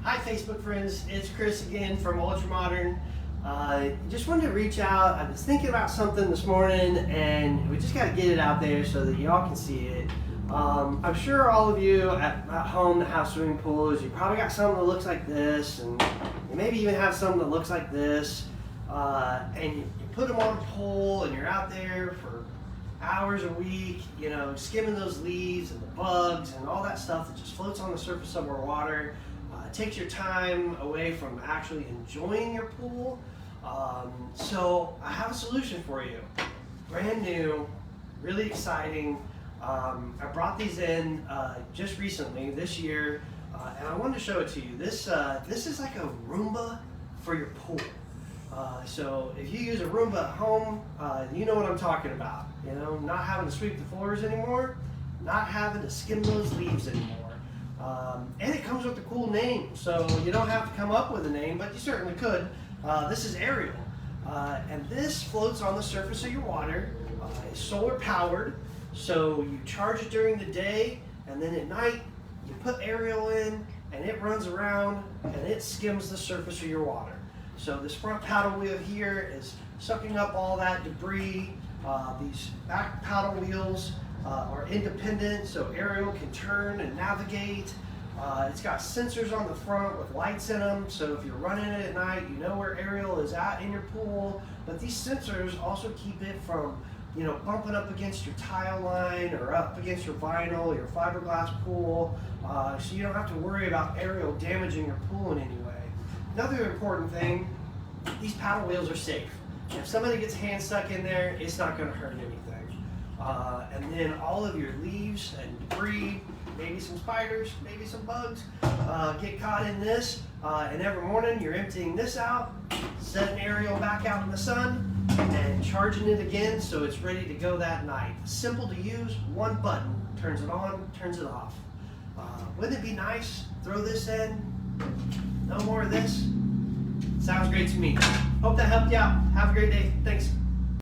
Hi Facebook friends, it's Chris again from Ultramodern. Just wanted to reach out. I was thinking about something this morning and we just got to get it out there so that y'all can see it. I'm sure all of you at home that have swimming pools, you probably got something that looks like this, and you maybe even have something that looks like this, and you put them on a pole and you're out there for hours a week, you know, skimming those leaves and the bugs and all that stuff that just floats on the surface of our water. Takes your time away from actually enjoying your pool. So I have a solution for you. Brand new, really exciting. I brought these in just recently this year, and I wanted to show it to you. This is like a Roomba for your pool. So if you use a Roomba at home, you know what I'm talking about. You know, not having to sweep the floors anymore, not having to skim those leaves anymore. And it comes with a cool name, so you don't have to come up with a name, but you certainly could. This is Ariel, and this floats on the surface of your water. It's solar powered, so you charge it during the day, and then at night you put Ariel in, and it runs around and it skims the surface of your water. So this front paddle wheel here is sucking up all that debris. These back paddle wheels are independent, so Ariel can turn and navigate. It's got sensors on the front with lights in them, so if you're running it at night, you know where Ariel is at in your pool. But these sensors also keep it from, you know, bumping up against your tile line or up against your vinyl, your fiberglass pool, so you don't have to worry about Ariel damaging your pool in any way. Another important thing, these paddle wheels are safe. If somebody gets a hand stuck in there, it's not going to hurt anything. And then all of your leaves and debris, maybe some spiders, maybe some bugs, get caught in this. And every morning you're emptying this out, setting Ariel back out in the sun, and charging it again so it's ready to go that night. Simple to use, one button, turns it on, turns it off. Wouldn't it be nice? Throw this in, no more of this. Sounds great to me. Hope that helped you out. Have a great day. Thanks.